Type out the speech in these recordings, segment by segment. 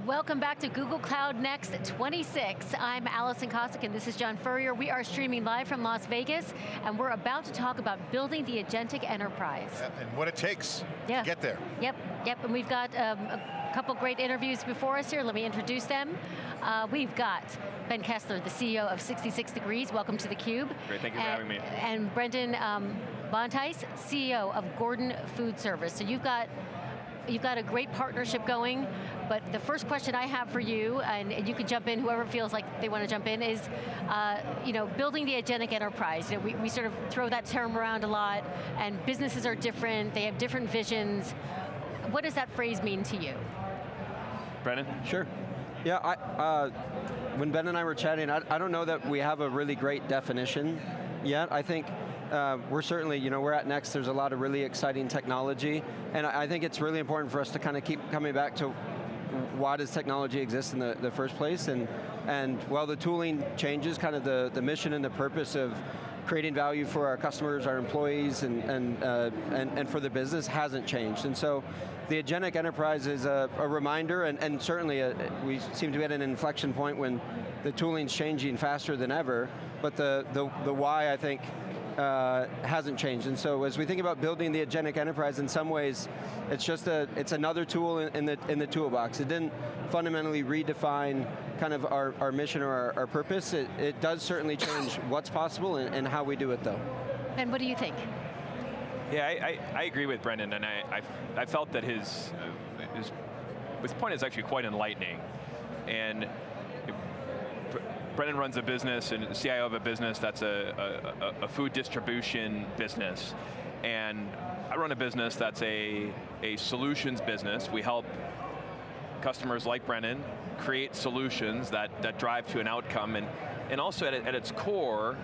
Welcome back to Google Cloud Next 26. I'm Alison Kosik and this is John Furrier. We are streaming live from Las Vegas and we're about to talk about building the agentic enterprise. And what it takes to get there. Yep, and we've got a couple great interviews before us here. Let me introduce them. We've got Ben Kessler, the CEO of 66 Degrees. Welcome to theCUBE. Great, thank you for having me. And Brendan Bonthuis, CEO of Gordon Food Service. So you've got a great partnership going, but the first question I have for you, and you can jump in, whoever feels like they want to jump in, is building the agentic enterprise. We sort of throw that term around a lot, and businesses are different, they have different visions. What does that phrase mean to you? Brendan? Sure. Yeah, when Ben and I were chatting, I don't know that we have a really great definition yet. I think we're certainly, we're at Next, there's a lot of really exciting technology, and I think it's really important for us to kind of keep coming back to why does technology exist in the first place, and while the tooling changes, kind of the mission and the purpose of creating value for our customers, our employees, and for the business hasn't changed. And so the agentic enterprise is a reminder, and certainly we seem to be at an inflection point when the tooling's changing faster than ever, but the why, I think, hasn't changed. And so as we think about building the agentic enterprise, in some ways, it's another tool in the toolbox. It didn't fundamentally redefine kind of our mission or our purpose. It does certainly change what's possible and how we do it, though. And what do you think? Yeah, I agree with Brendan, and I felt that his point is actually quite enlightening. And Brendan runs a business and CIO of a business that's a food distribution business. And I run a business that's a solutions business. We help customers like Brendan create solutions that drive to an outcome, and also at its core,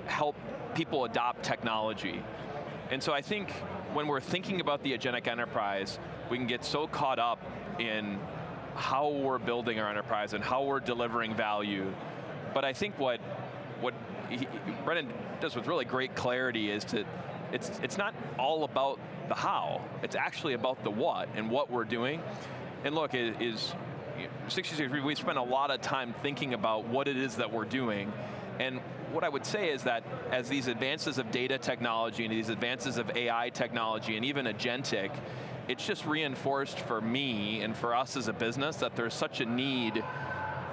help people adopt technology. And so I think when we're thinking about the agentic enterprise, we can get so caught up in how we're building our enterprise and how we're delivering value. But I think what Brendan does with really great clarity is it's not all about the how, it's actually about the what and what we're doing. And look, 66 Degrees, we spend a lot of time thinking about what it is that we're doing. And what I would say is that as these advances of data technology and these advances of AI technology and even agentic, it's just reinforced for me and for us as a business that there's such a need.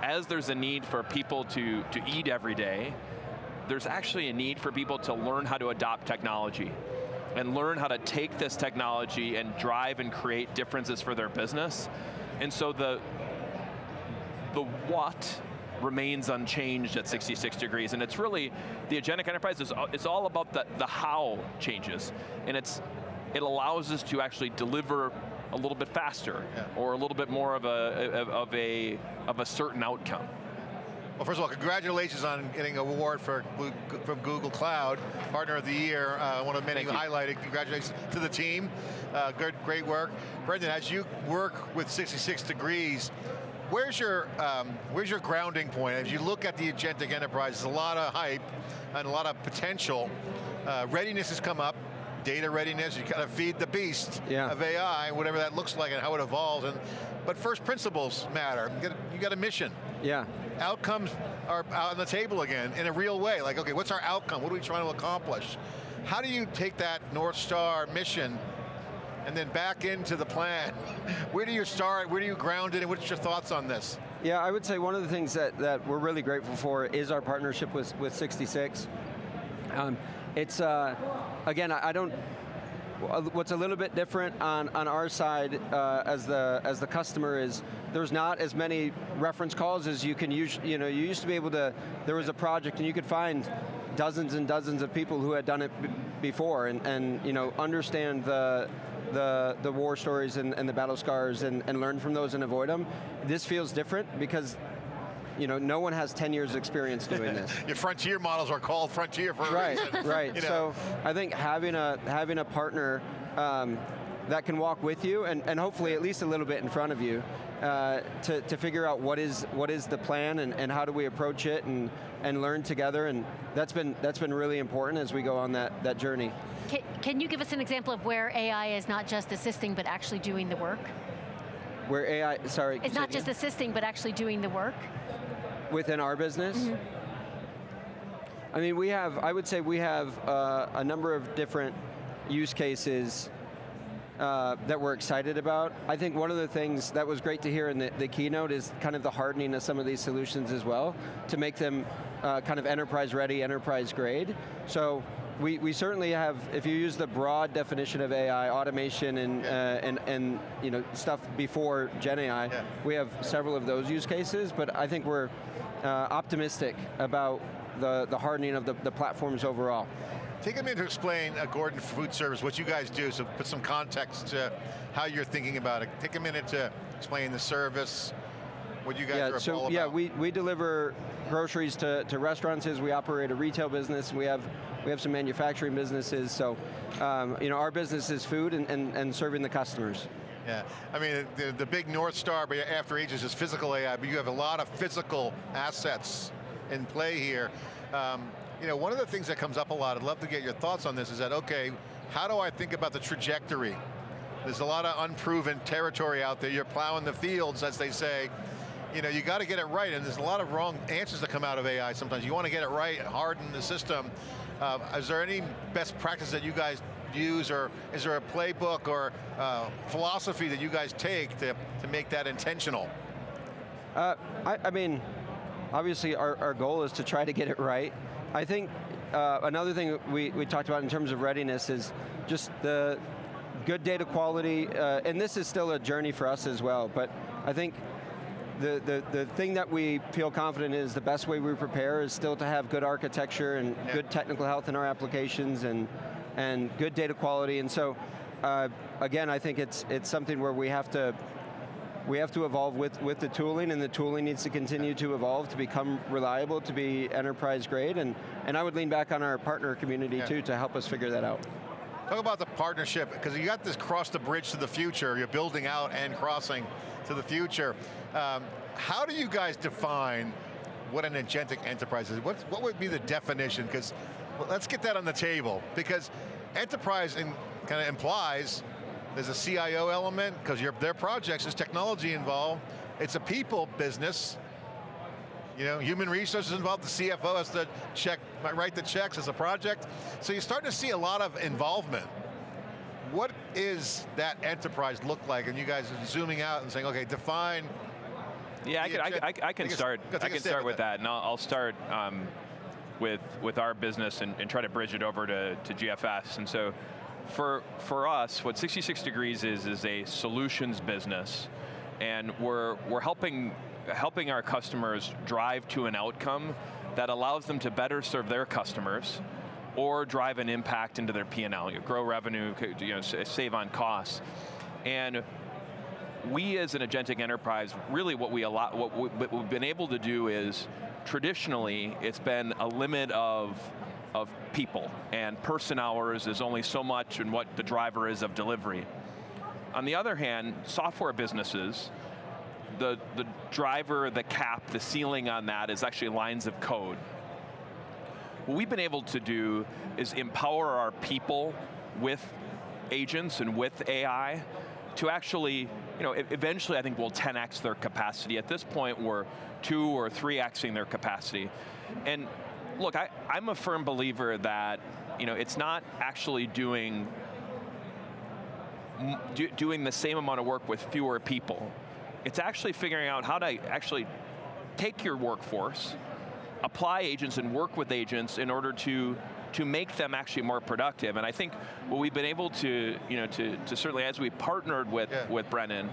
As there's a need for people to eat every day, there's actually a need for people to learn how to adopt technology and learn how to take this technology and drive and create differences for their business. And so the what remains unchanged at 66 Degrees, and it's really, the agentic enterprise it's all about the how changes, and it allows us to actually deliver a little bit faster, or a little bit more of a certain outcome. Well, first of all, congratulations on getting an award from Google Cloud, Partner of the Year, one of many highlighted. Congratulations to the team, great work. Brendan, as you work with 66 Degrees, where's your grounding point? As you look at the agentic enterprise, there's a lot of hype and a lot of potential. Readiness has come up. Data readiness, you kind of feed the beast of AI, whatever that looks like and how it evolves. But first principles matter. You got a mission. Yeah. Outcomes are out on the table again in a real way. Like, okay, what's our outcome? What are we trying to accomplish? How do you take that North Star mission and then back into the plan? Where do you start? Where do you ground it? And what's your thoughts on this? Yeah, I would say one of the things that we're really grateful for is our partnership with 66. It's, again, what's a little bit different on our side as the customer is there's not as many reference calls as you can use. You used to be able to, there was a project and you could find dozens and dozens of people who had done it before and understand the war stories and the battle scars and learn from those and avoid them. This feels different because no one has 10 years experience doing this. Your frontier models are called frontier for a reason. Right. So I think having a partner that can walk with you and hopefully at least a little bit in front of you to figure out what is the plan and how do we approach it and learn together, and that's been really important as we go on that journey. Can you give us an example of where AI is not just assisting but actually doing the work? where AI, sorry. It's not just assisting, but actually doing the work? Within our business? I mean, I would say we have a number of different use cases that we're excited about. I think one of the things that was great to hear in the keynote is kind of the hardening of some of these solutions as well, to make them kind of enterprise ready, enterprise grade. So we certainly have, if you use the broad definition of AI, automation and stuff before Gen AI, we have several of those use cases, but I think we're optimistic about the hardening of the platforms overall. Take a minute to explain Gordon Food Service, what you guys do, so put some context to how you're thinking about it. Take a minute to explain the service, what you guys are all about. Yeah, we deliver groceries to restaurants. We operate a retail business. We have some manufacturing businesses. So, our business is food and serving the customers. Yeah, I mean, the big North Star after Aegis is physical AI, but you have a lot of physical assets in play here. One of the things that comes up a lot, I'd love to get your thoughts on this, is that, okay, how do I think about the trajectory? There's a lot of unproven territory out there. You're plowing the fields, as they say. You got to get it right, and there's a lot of wrong answers that come out of AI sometimes. You want to get it right, harden the system. Is there any best practice that you guys use, or is there a playbook or philosophy that you guys take to make that intentional? I mean, obviously our goal is to try to get it right. I think another thing we talked about in terms of readiness is just the good data quality, and this is still a journey for us as well, but I think the thing that we feel confident is the best way we prepare is still to have good architecture and good technical health in our applications and good data quality, and so again, I think it's something where we have to evolve with the tooling, and the tooling needs to continue to evolve to become reliable, to be enterprise grade, and I would lean back on our partner community too to help us figure that out. Talk about the partnership, because you got this cross the bridge to the future, you're building out and crossing to the future. How do you guys define what an agentic enterprise is? What would be the definition? Because let's get that on the table, because enterprise kind of implies there's a CIO element, because their projects, there's technology involved. It's a people business. Human resources involved, the CFO has to write the checks as a project. So you're starting to see a lot of involvement. What is that enterprise look like? And you guys are zooming out and saying, okay, define. Yeah, I can start with that, and I'll start with our business and try to bridge it over to GFS. And so, for us, what 66 Degrees is a solutions business, and we're helping our customers drive to an outcome that allows them to better serve their customers or drive an impact into their P&L, grow revenue, save on costs. And we as an agentic enterprise, really what we've been able to do is, traditionally, it's been a limit of people, and person hours is only so much and what the driver is of delivery. On the other hand, software businesses, the driver, the cap, the ceiling on that is actually lines of code. What we've been able to do is empower our people with agents and with AI to actually, eventually I think we'll 10x their capacity. At this point, we're 2 or 3xing their capacity. And look, I'm a firm believer that it's not actually doing the same amount of work with fewer people. It's actually figuring out how to actually take your workforce, apply agents and work with agents in order to make them actually more productive. And I think what we've been able to certainly, as we partnered with Brendan,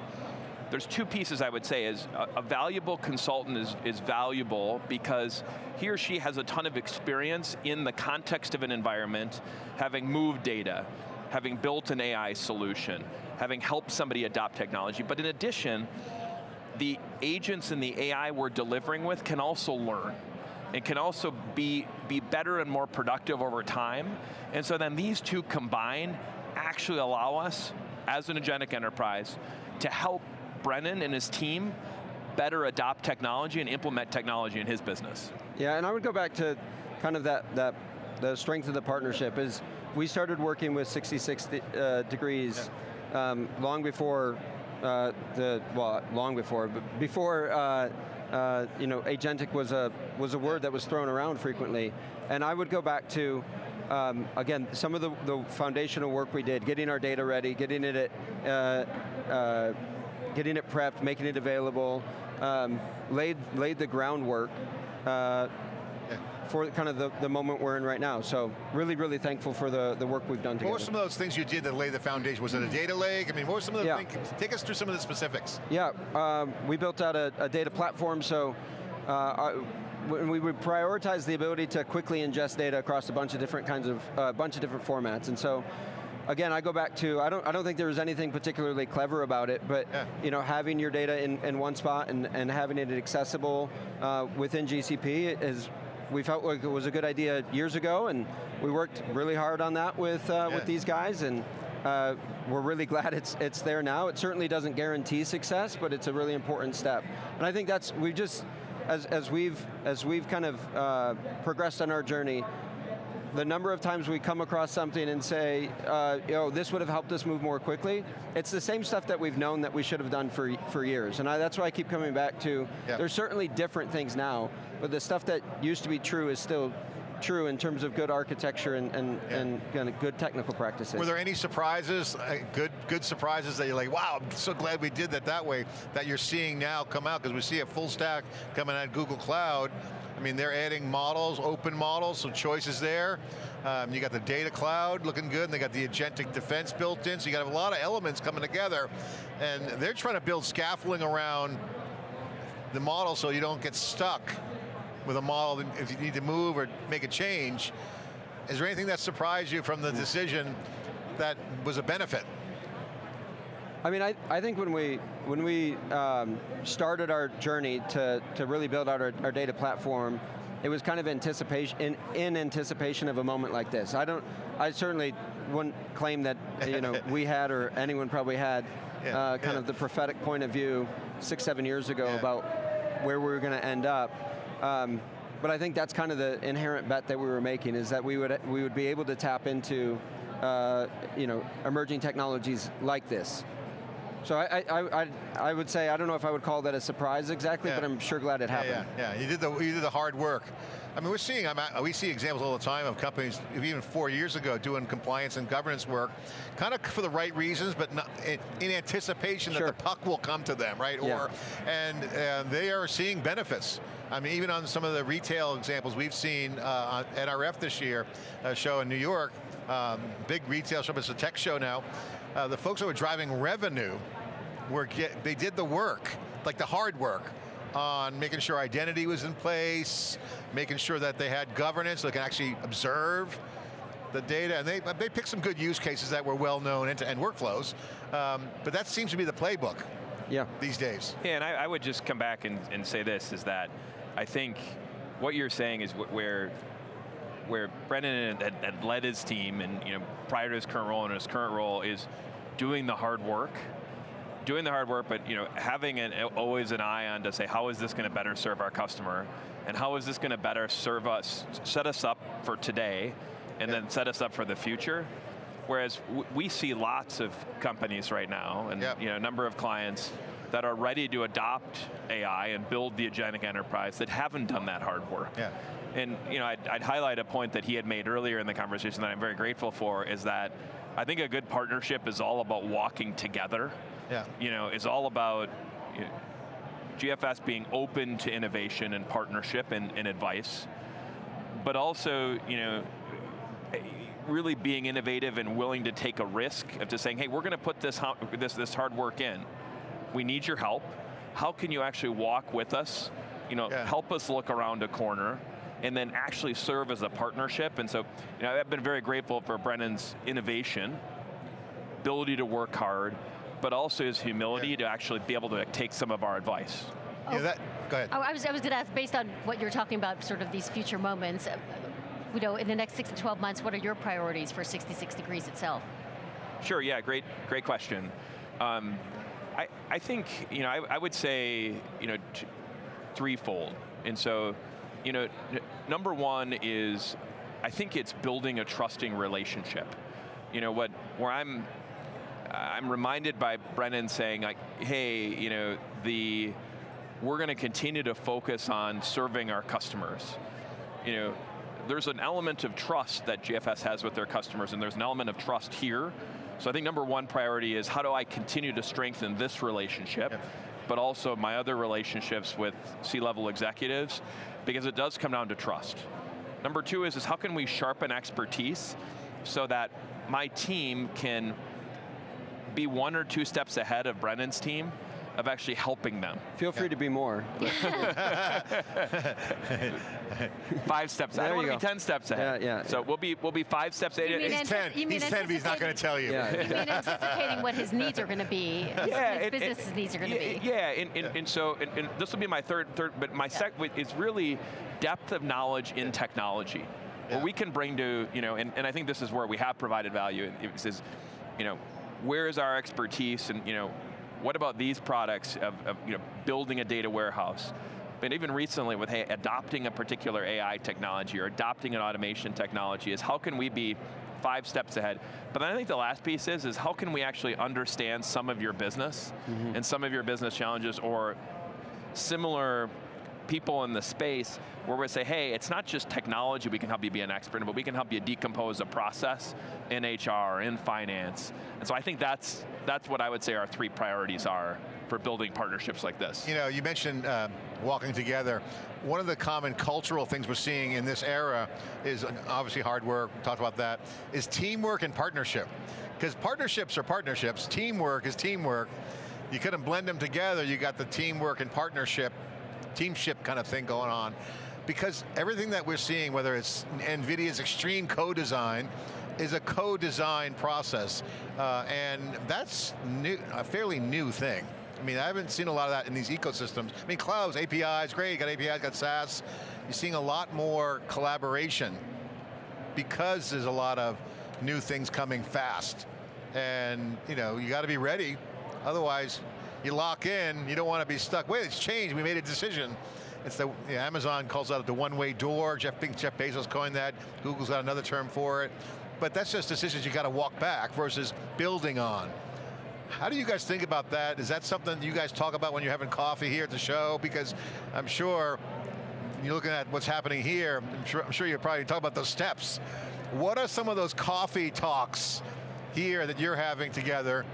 there's 2 pieces I would say. Is a valuable consultant is valuable because he or she has a ton of experience in the context of an environment, having moved data, having built an AI solution, having helped somebody adopt technology. But in addition, the agents and the AI we're delivering with can also learn. It can also be better and more productive over time. And so then these 2 combined actually allow us, as an agentic enterprise, to help Brendan and his team better adopt technology and implement technology in his business. Yeah, and I would go back to kind of the strength of the partnership is we started working with 66 Degrees long before long before, but before agentic was a word that was thrown around frequently. And I would go back to, again, some of the foundational work we did, getting our data ready, getting it prepped, making it available, laid the groundwork for kind of the moment we're in right now. So really, really thankful for the work we've done together. What were some of those things you did that laid the foundation? Was it a data lake? I mean, what were some of the things? Take us through some of the specifics. Yeah, we built out a data platform, so we would prioritize the ability to quickly ingest data across a bunch of different kinds of, different formats. And so, again, I go back to, I don't think there was anything particularly clever about it, but having your data in one spot and having it accessible within GCP we felt like it was a good idea years ago, and we worked really hard on that with these guys, and we're really glad it's there now. It certainly doesn't guarantee success, but it's a really important step. And I think that's, we've just, as we've kind of progressed on our journey, the number of times we come across something and say, this would have helped us move more quickly, it's the same stuff that we've known that we should have done for years. And that's why I keep coming back to, there's certainly different things now, but the stuff that used to be true is still true in terms of good architecture and kind of good technical practices. Were there any surprises, good surprises that you're like, wow, I'm so glad we did that way, that you're seeing now come out? Because we see a full stack coming out of Google Cloud. I mean, they're adding models, open models, so choices there. You got the data cloud looking good, and they got the agentic defense built in, so you got a lot of elements coming together, and they're trying to build scaffolding around the model so you don't get stuck with a model if you need to move or make a change. Is there anything that surprised you from the decision that was a benefit? I mean, I think when we started our journey to really build out our data platform, it was kind of anticipation in anticipation of a moment like this. I certainly wouldn't claim that we had, or anyone probably had kind of the prophetic point of view 6-7 years ago about where we were going to end up. But I think that's kind of the inherent bet that we were making, is that we would be able to tap into emerging technologies like this. So I would say, I don't know if I would call that a surprise exactly, but I'm sure glad it happened. Yeah, you did the hard work. I mean, we see examples all the time of companies, even 4 years ago, doing compliance and governance work, kind of for the right reasons, but not in anticipation that the puck will come to them, right? Yeah. And they are seeing benefits. I mean, even on some of the retail examples we've seen at NRF this year, a show in New York, big retail show, but it's a tech show now. The folks that were driving revenue, they did the work, like the hard work, on making sure identity was in place, making sure that they had governance, so they can actually observe the data, and they picked some good use cases that were well known end-to-end workflows, but that seems to be the playbook these days. Yeah, and I would just come back and say this, is that I think what you're saying is where Brendan had led his team, and prior to his current role, and his current role is doing the hard work, but having always an eye on to say, how is this going to better serve our customer, and how is this going to better serve us, set us up for today, and then set us up for the future. Whereas we see lots of companies right now, and a number of clients that are ready to adopt AI and build the agentic enterprise that haven't done that hard work. Yeah. And I'd highlight a point that he had made earlier in the conversation that I'm very grateful for, is that I think a good partnership is all about walking together. Yeah. It's all about GFS being open to innovation and partnership and advice, but also really being innovative and willing to take a risk of just saying, hey, we're going to put this hard work in. We need your help. How can you actually walk with us? Help us look around a corner, and then actually serve as a partnership. And so, I've been very grateful for Brendan's innovation, ability to work hard, but also his humility to actually be able to take some of our advice. Go ahead. I was going to ask, based on what you're talking about, sort of these future moments, in the next 6 to 12 months, what are your priorities for 66 Degrees itself? Sure, yeah, great question. I think, I would say, threefold. And so, number one is, I think it's building a trusting relationship. I'm reminded by Brendan saying, like, hey, we're going to continue to focus on serving our customers. There's an element of trust that GFS has with their customers, and there's an element of trust here. So I think number one priority is how do I continue to strengthen this relationship, but also my other relationships with C-level executives, because it does come down to trust. Number two is how can we sharpen expertise so that my team can be 1 or 2 steps ahead of Brendan's team of actually helping them. Feel free to be more. 5 steps ahead. I want to be 10 steps ahead. Yeah. So we'll be 5 steps ahead. He's 10. He's 10, but he's not going to tell you. Yeah. You mean anticipating what his needs are going to be, his business's needs are going to be. Yeah, and so this will be my third, but my second is really depth of knowledge in technology. What we can bring to, and I think this is where we have provided value, is, where is our expertise, and what about these products of building a data warehouse? But even recently with adopting a particular AI technology or adopting an automation technology is how can we be 5 steps ahead? But then I think the last piece is how can we actually understand some of your business and some of your business challenges or similar people in the space where we say, hey, it's not just technology we can help you be an expert in, but we can help you decompose a process in HR, in finance. And so I think that's what I would say our 3 priorities are for building partnerships like this. You mentioned walking together. One of the common cultural things we're seeing in this era is obviously hard work, we talked about that, is teamwork and partnership. Because partnerships are partnerships, teamwork is teamwork. You couldn't blend them together, you got the teamwork and partnership, teamship kind of thing going on. Because everything that we're seeing, whether it's NVIDIA's extreme co-design, is a co-design process. And that's a fairly new thing. I mean, I haven't seen a lot of that in these ecosystems. I mean, clouds, APIs, great, you got APIs, got SaaS. You're seeing a lot more collaboration because there's a lot of new things coming fast. And you got to be ready. Otherwise, you lock in, you don't want to be stuck. Wait, it's changed, we made a decision. It's Amazon calls that the one-way door. Jeff Bezos coined that. Google's got another term for it. But that's just decisions you got to walk back versus building on. How do you guys think about that? Is that something you guys talk about when you're having coffee here at the show? Because I'm sure you're looking at what's happening here. I'm sure you're probably talking about those steps. What are some of those coffee talks here that you're having together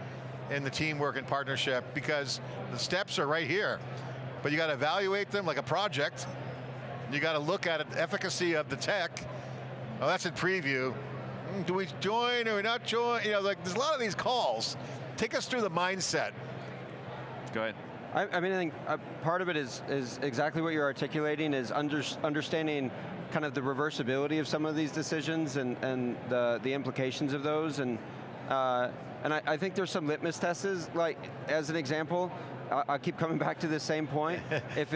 in the teamwork and partnership? Because the steps are right here, but you got to evaluate them like a project. You got to look at the efficacy of the tech. Oh, that's in preview. Do we join or not join? There's a lot of these calls. Take us through the mindset. Go ahead. I think part of it is exactly what you're articulating, is understanding kind of the reversibility of some of these decisions and the implications of those. And I think there's some litmus tests, like as an example, I keep coming back to the same point. If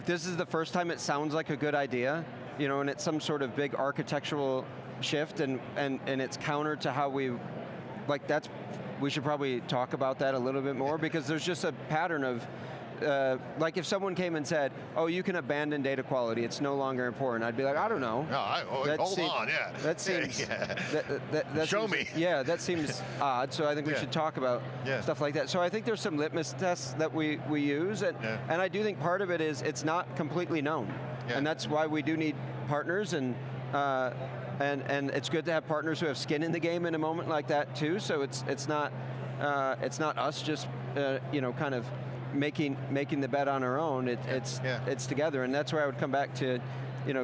this is the first time it sounds like a good idea, and it's some sort of big architectural shift and it's counter to how we should probably talk about that a little bit more, because there's just a pattern of, like if someone came and said, oh, you can abandon data quality, it's no longer important, I'd be like, I don't know. No, hold on, yeah. That seems, that show seems, me. Yeah, that seems odd, so I think we should talk about stuff like that. So I think there's some litmus tests that we use, and I do think part of it is it's not completely known. And that's why we do need partners, and it's good to have partners who have skin in the game in a moment like that too. So it's not us just kind of making the bet on our own. It's together, and that's where I would come back to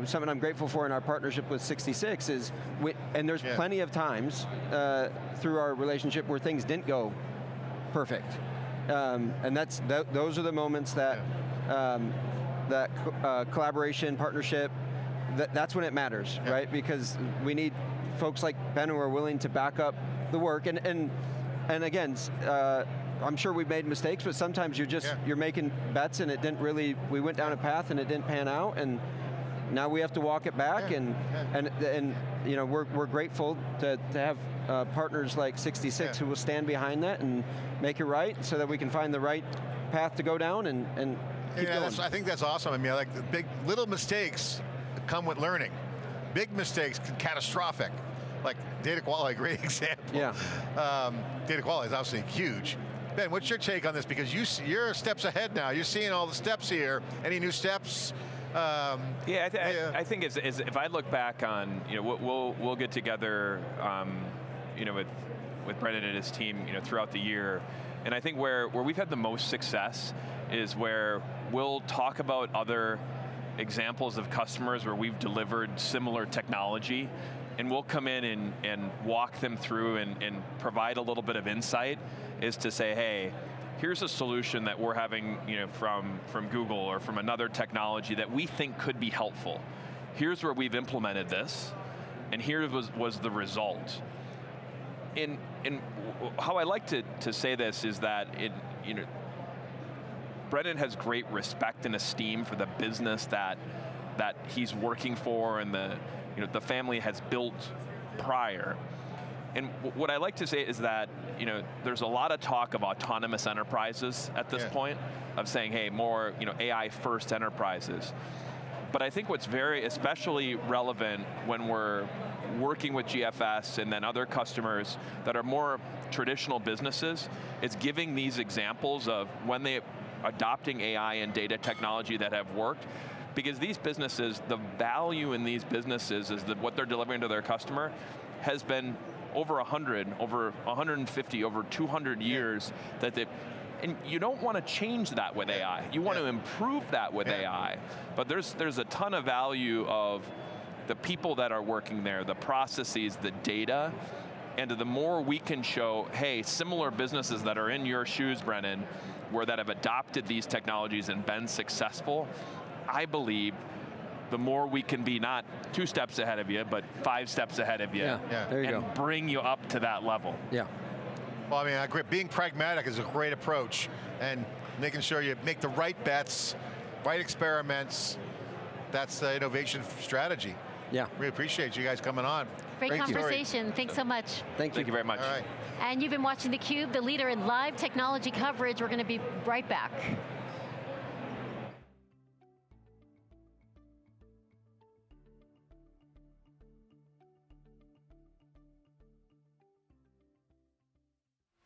something I'm grateful for in our partnership with 66 is and there's plenty of times through our relationship where things didn't go perfect, and those are the moments that collaboration, partnership, that's when it matters, right? Because we need folks like Ben who are willing to back up the work. And again, I'm sure we've made mistakes, but sometimes you're making bets and it didn't really, we went down a path and it didn't pan out, and now we have to walk it back. And we're grateful to have partners like 66 who will stand behind that and make it right, so that we can find the right path to go down and keep going. I think that's awesome. I mean, like the little mistakes come with learning. Big mistakes, catastrophic. like data quality, great example. Yeah. Data quality is obviously huge. Ben, what's your take on this? Because you're steps ahead now. You're seeing all the steps here. Any new steps? I think if I look back on, we'll get together, with Brendan and his team, throughout the year, and I think where we've had the most success is where we'll talk about other examples of customers where we've delivered similar technology, and we'll come in and walk them through and provide a little bit of insight, is to say, hey, here's a solution that we're having from Google or from another technology that we think could be helpful. Here's where we've implemented this, and here was the result. And how I like to say this is that Brendan has great respect and esteem for the business that he's working for and the family has built prior. And what I like to say is that there's a lot of talk of autonomous enterprises at this point, of saying, hey, more AI first enterprises. But I think what's especially relevant when we're working with GFS and then other customers that are more traditional businesses is giving these examples of when they adopting AI and data technology that have worked. Because these businesses, the value in these businesses is that what they're delivering to their customer has been over 100, over 150, over 200 years that they, and you don't want to change that with AI. You want to improve that with AI. But there's a ton of value of the people that are working there, the processes, the data, and the more we can show, hey, similar businesses that are in your shoes, Brennan, that have adopted these technologies and been successful, I believe the more we can be not 2 steps ahead of you, but 5 steps ahead of you, There you go. bring you up to that level. Yeah. Well, I mean, I agree. Being pragmatic is a great approach, and making sure you make the right bets, right experiments. That's the innovation strategy. Yeah. We appreciate you guys coming on. Great conversation. Thanks so much. Thank you very much. All right. And you've been watching theCUBE, the leader in live technology coverage. We're going to be right back.